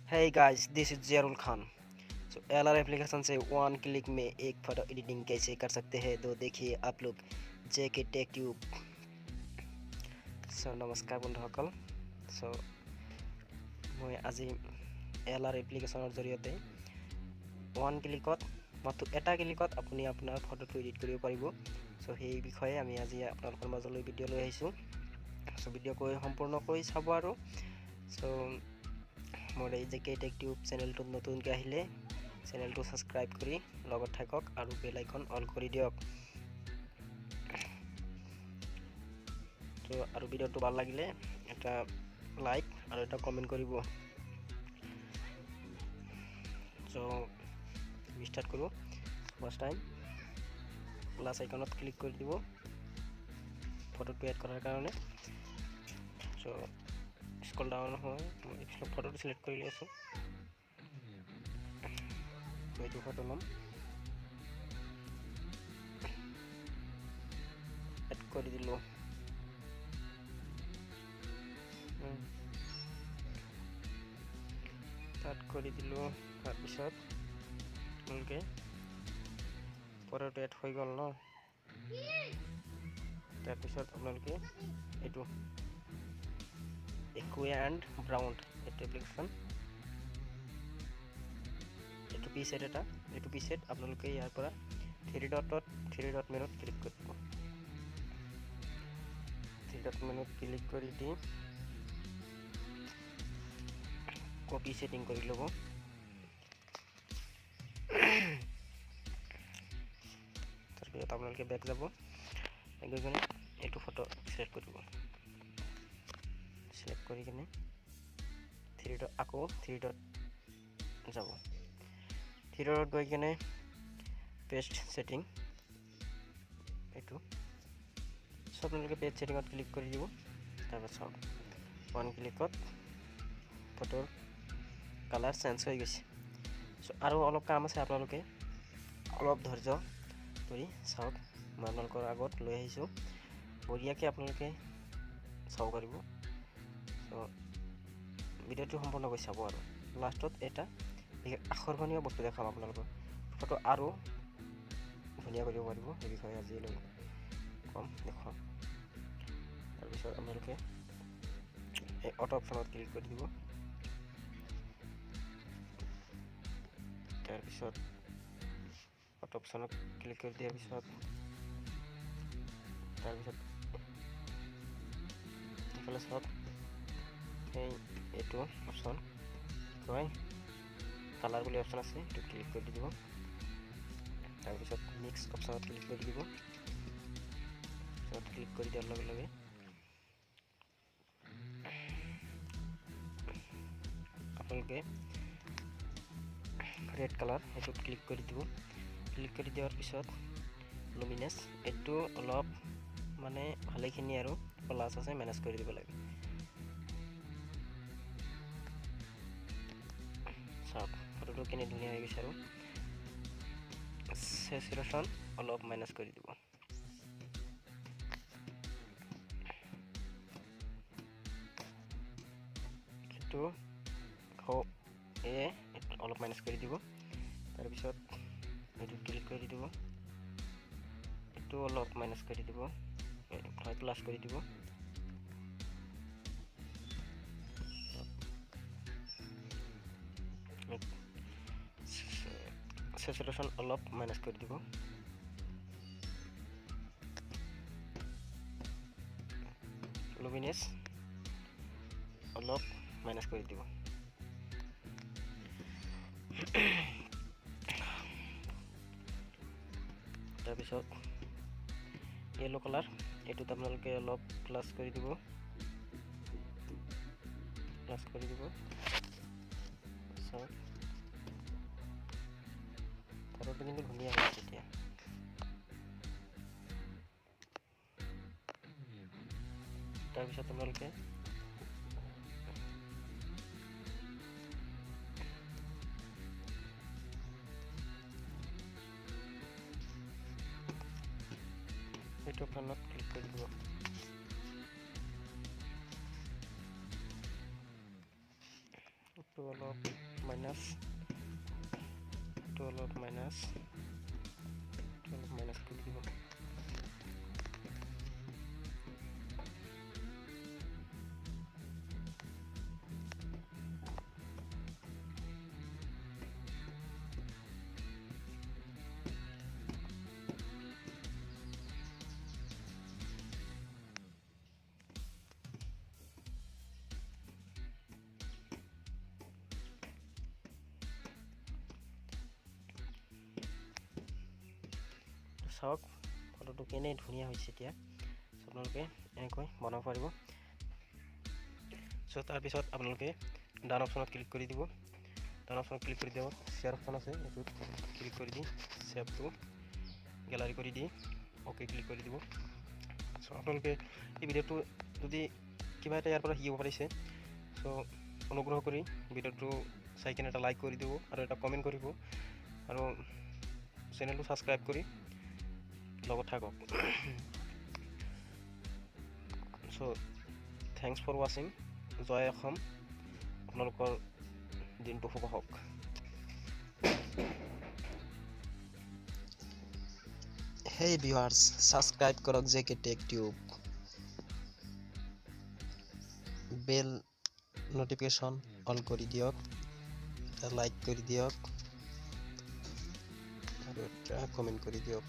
Hey guys, this is Jayrul Khan. LR application से one click में एक फ़ोटो एडिटिंग कैसे कर सकते हैं तो देखिए आप लोग JK टेक ट्यूब। नमस्कार बंधुসকল। मैं आज LR एप्लीकेशনৰ জৰিয়তে वन ক্লিকত মাত্ৰ এটা ক্লিকত আপুনি আপোনাৰ ফটোটো এডিট কৰিব পাৰিব। সেই বিষয়ে আমি আজি আপোনালোকৰ মাজলৈ ভিডিঅ' লৈ আহিছোঁ। ভিডিঅ'কৈ সম্পূৰ্ণকৈ চাব আৰু মোৰ এই JK টেক টিউব চেনেলটোত নতুনকৈ আহিলে চেনেলটো সাবস্ক্ৰাইব কৰি লগত থাকক আৰু বেল আইকন অন কৰি দিয়ক। আৰু ভিডিঅ'টো ভাল লাগিলে এটা লাইক আৰু এটা কমেন্ট কৰিব। স্টাৰ্ট কৰোঁ। ফাৰ্ষ্ট টাইম প্লাছ আইকনত ক্লিক কৰি দিব ফটোটো এড কৰাৰ কাৰণে। স্ক্ৰল ডাউন হয় মই ফটোটো সিলেক্ট কৰি লৈছোঁ। এইটো ফটো ল'ম, এড কৰি দিলোঁ। তাৰপিছত আপোনালোকে ফটোটো এড হৈ গ'ল ন। তাৰপিছত আপোনালোকে এইটো একুৱে এণ্ড ব্ৰাউন এইটো এপ্লিকেশ্যন এইটো পিছেট আপোনালোকে ইয়াৰ পৰা থ্ৰী ডট মেনুত ক্লিক কৰিব। ক্লিক কৰি দি কপি সেটিং কৰি ল'ব। তাৰপিছত আপোনালোকে বেক যাব, গৈ কিনে এইটো ফটো সিলেক্ট কৰিব। সিলেক্ট কৰি কিনে আকৌ থ্ৰী ডট যাব। থ্ৰী ডট গৈ কিনে পেষ্ট সেটিং এইটো আপোনালোকে পেজ সেটিঙত ক্লিক কৰি দিব। তাৰপিছত ওৱান ক্লিকত ফটোৰ কালাৰ চেঞ্জ হৈ গৈছে। আৰু অলপ কাম আছে, আপোনালোকে অলপ ধৈৰ্য ধৰি চাওক। মই আপোনালোকৰ আগত লৈ আহিছোঁ, বঢ়িয়াকৈ আপোনালোকে চাব পাৰিব। ভিডিঅ'টো সম্পূৰ্ণকৈ চাব আৰু লাষ্টত এটা আকৰ্ষণীয় বস্তু দেখাম আপোনালোকৰ ফটো আৰু ধুনীয়া কৰিব পাৰিব। সেই বিষয়ে আজিলৈ কম দেখুৱাম। তাৰপিছত আপোনালোকে এই অটো অপশ্যনত ক্লিক কৰি দিব। তাৰপিছত অটো অপশ্যনত ক্লিক কৰি দিয়াৰ পিছত এইফালে চাওক, এইটো অপশ্যন কয় কালাৰ বুলি অপশ্যন আছে, এইটো ক্লিক কৰি দিব। তাৰপিছত মিক্স অপশ্যনত ক্লিক কৰি দিব। ক্লিক কৰি দিয়াৰ লগে লগে আপোনালোকে ৰেড কালাৰ এইটোত ক্লিক কৰি দিব। ক্লিক কৰি দিয়াৰ পিছত লুমিনেছ এইটো অলপ মানে ভালেখিনি আৰু প্লাছ আছে, মেনেজ কৰি দিব লাগে। চাওক ফটোটো কেনে ধুনীয়া হৈ গৈছে। আৰু স্যাচুৰেশ্যন অলপ মাইনাছ কৰি দিব। এইটো অলপ মাইনাছ কৰি দিব। তাৰপিছত এইটো ক্লিক কৰি দিব, এইটো অলপ মাইনাছ কৰি দিব, প্লাছ কৰি দিব। স্যাচুৰেশ্যন অলপ মাইনাছ কৰি দিব। লুমিনেছ অলপ মাইনাছ কৰি দিব। তাৰপিছত য়েলো কালাৰ এইটোত আপোনালোকে অলপ প্লাছ কৰি দিব। ফটোটো কিন্তু ধুনীয়া হৈছে এতিয়া। তাৰপিছত আপোনালোকে এইটো অপশ্যনত ক্লিক কৰি দিব। অলপ মাইনাছ কৰি দিব। চাওক ফটোটো কেনে ধুনীয়া হৈছে এতিয়া। আপোনালোকে এনেকৈ বনাব পাৰিব। চ' তাৰপিছত আপোনালোকে ডান অপশ্যনত ক্লিক কৰি দিব। ডান অপশ্যনত ক্লিক কৰি দিয়ক, শ্বেয়াৰ অপশ্যন আছে এইটোত ক্লিক কৰি দি ছেভটো গেলাৰী কৰি দি অ'কে ক্লিক কৰি দিব। চ' আপোনালোকে এই ভিডিঅ'টো যদি কিবা এটা ইয়াৰ পৰা শিকিব পাৰিছে, চ' অনুগ্ৰহ কৰি ভিডিঅ'টো চাই কিনে এটা লাইক কৰি দিব আৰু এটা কমেণ্ট কৰিব আৰু চেনেলটো ছাবস্ক্ৰাইব কৰি লগত থাকক। চ' থেংকছ ফৰ ৱাচিং। জয় অসম। আপোনালোকৰ দিনটো শুভ হওক। হেই ভিউৱাৰ্ছ, ছাবস্ক্ৰাইব কৰক JK Tech Tube। Bell notification on কৰি দিয়ক, লাইক কৰি দিয়ক আৰু এটা কমেণ্ট কৰি দিয়ক।